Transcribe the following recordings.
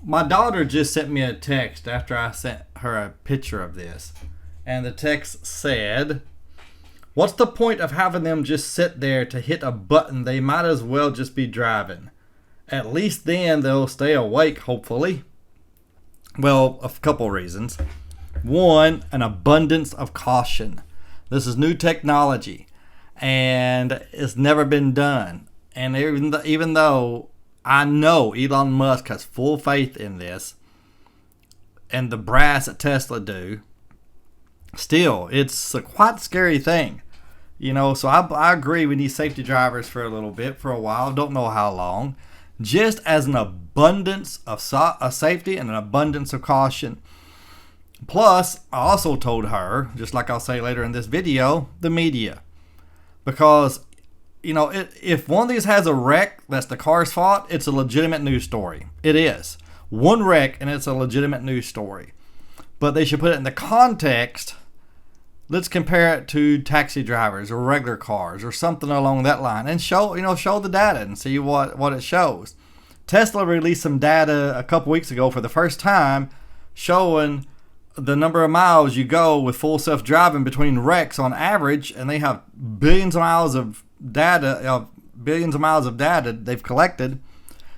My daughter just sent me a text after I sent her a picture of this. And the text said, "What's the point of having them just sit there to hit a button? They might as well just be driving. At least then they'll stay awake, hopefully." Well, a couple reasons. One, an abundance of caution. This is new technology, and it's never been done. And even though I know Elon Musk has full faith in this, and the brass at Tesla do, still, it's a quite scary thing. So I agree we need safety drivers for a little bit, for a while. Don't know how long. Just as an abundance of safety and an abundance of caution. Plus, I also told her, just like I'll say later in this video, the media. Because, if one of these has a wreck that's the car's fault, it's a legitimate news story. It is. One wreck and it's a legitimate news story. But they should put it in the context. Let's compare it to taxi drivers or regular cars or something along that line, and show the data and see what it shows. Tesla released some data a couple weeks ago for the first time, showing the number of miles you go with full self-driving between wrecks on average, and they have billions of miles of data they've collected,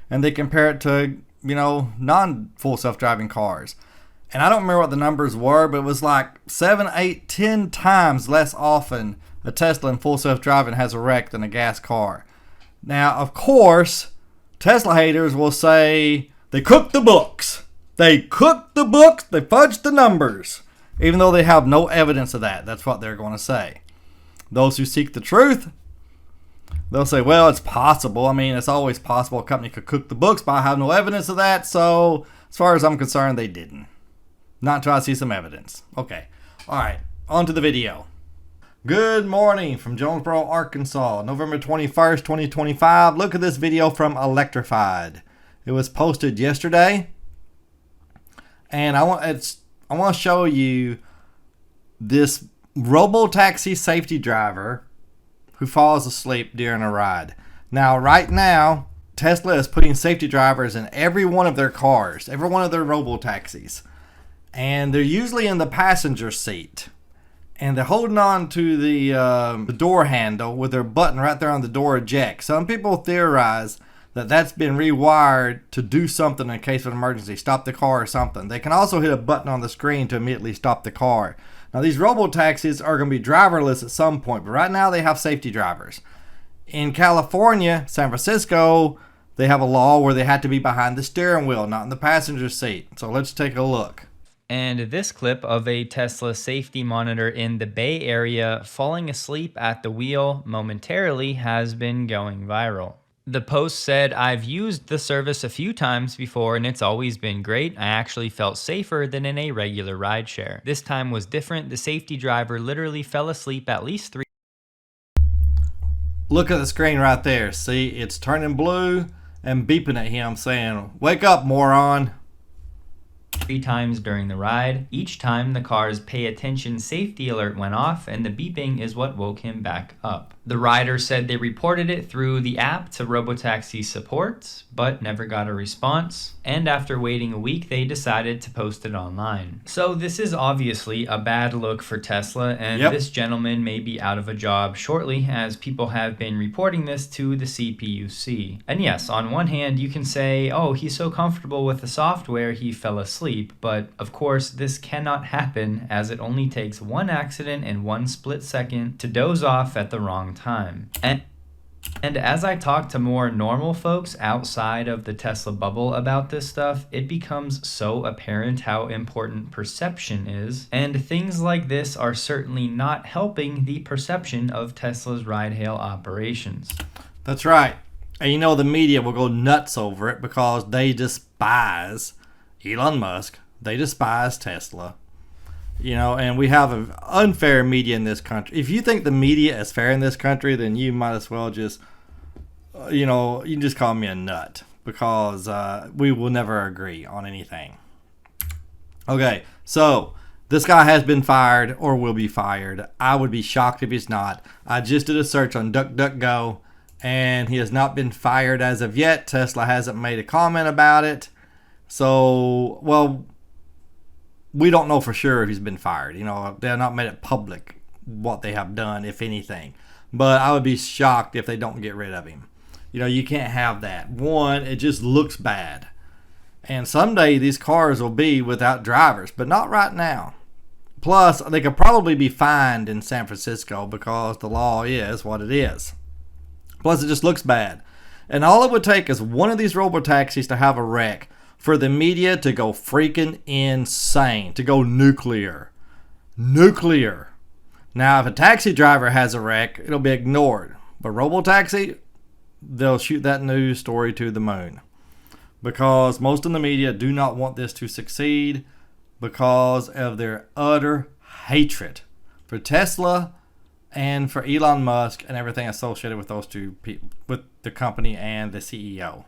and they compare it to non-full self-driving cars. And I don't remember what the numbers were, but it was like 7, 8, 10 times less often a Tesla in full self-driving has a wreck than a gas car. Now, of course, Tesla haters will say they cooked the books. They cooked the books. They fudged the numbers. Even though they have no evidence of that. That's what they're going to say. Those who seek the truth, they'll say, well, it's possible. I mean, it's always possible a company could cook the books, but I have no evidence of that. So, as far as I'm concerned, they didn't. Not until I see some evidence. Okay. All right. On to the video. Good morning from Jonesboro, Arkansas. November 21st, 2025. Look at this video from Electrified. It was posted yesterday. And I want to show you this Robotaxi safety driver who falls asleep during a ride. Now, right now, Tesla is putting safety drivers in every one of their cars, every one of their Robotaxis. And they're usually in the passenger seat. And they're holding on to the door handle with their button right there on the door eject. Some people theorize that that's been rewired to do something in case of an emergency, stop the car or something. They can also hit a button on the screen to immediately stop the car. Now, these Robotaxis are going to be driverless at some point, but right now they have safety drivers. In California, San Francisco, they have a law where they have to be behind the steering wheel, not in the passenger seat. So let's take a look. And this clip of a Tesla safety monitor in the Bay Area falling asleep at the wheel momentarily has been going viral. The post said, "I've used the service a few times before and it's always been great. I actually felt safer than in a regular rideshare. This time was different. The safety driver literally fell asleep at least 3." Look at the screen right there. See, it's turning blue and beeping at him saying, "Wake up, moron." 3 times during the ride. Each time the car's pay attention safety alert went off and the beeping is what woke him back up. The rider said they reported it through the app to Robotaxi support, but never got a response. And after waiting a week, they decided to post it online. So this is obviously a bad look for Tesla, and this gentleman may be out of a job shortly, as people have been reporting this to the CPUC. And yes, on one hand, you can say, oh, he's so comfortable with the software, he fell asleep. But of course, this cannot happen, as it only takes one accident and one split second to doze off at the wrong time. And as I talk to more normal folks outside of the Tesla bubble about this stuff, it becomes so apparent how important perception is, and things like this are certainly not helping the perception of Tesla's ride-hail operations. That's right. And the media will go nuts over it because they despise Elon Musk. They despise Tesla. And we have an unfair media in this country. If you think the media is fair in this country, then you might as well just, you can just call me a nut, because we will never agree on anything. Okay, so this guy has been fired or will be fired. I would be shocked if he's not. I just did a search on DuckDuckGo, and he has not been fired as of yet. Tesla hasn't made a comment about it. So, well, we don't know for sure if he's been fired. They're not made it public what they have done, if anything. But I would be shocked if they don't get rid of him. You can't have that. One, it just looks bad. And someday these cars will be without drivers, but not right now. Plus, they could probably be fined in San Francisco because the law is what it is. Plus, it just looks bad. And all it would take is one of these Robotaxis to have a wreck for the media to go freaking insane, to go nuclear. Nuclear. Now, if a taxi driver has a wreck, it'll be ignored. But Robotaxi, they'll shoot that news story to the moon. Because most of the media do not want this to succeed because of their utter hatred for Tesla and for Elon Musk and everything associated with those two people, with the company and the CEO.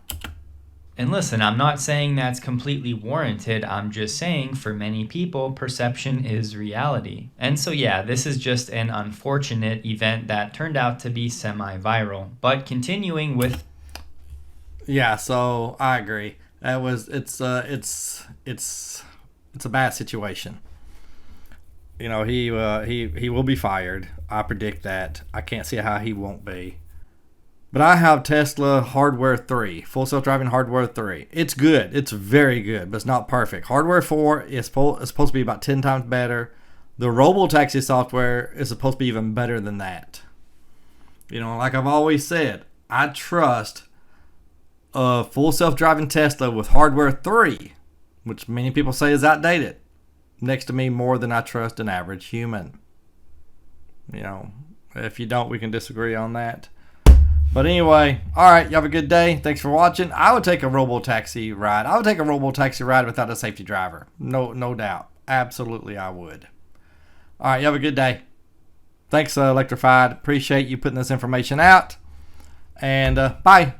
And listen, I'm not saying that's completely warranted. I'm just saying for many people, perception is reality. And so yeah, this is just an unfortunate event that turned out to be semi-viral. But continuing with... Yeah, so I agree. It's a bad situation. He will be fired. I predict that. I can't see how he won't be. But I have Tesla Hardware 3, Full Self-Driving Hardware 3. It's good. It's very good, but it's not perfect. Hardware 4 is supposed to be about 10 times better. The Robotaxi software is supposed to be even better than that. Like I've always said, I trust a Full Self-Driving Tesla with Hardware 3, which many people say is outdated, next to me more than I trust an average human. If you don't, we can disagree on that. But anyway, all right, you have a good day. Thanks for watching. I would take a Robotaxi ride. I would take a Robotaxi ride without a safety driver. No doubt. Absolutely, I would. All right, you have a good day. Thanks, Electrified. Appreciate you putting this information out. And bye.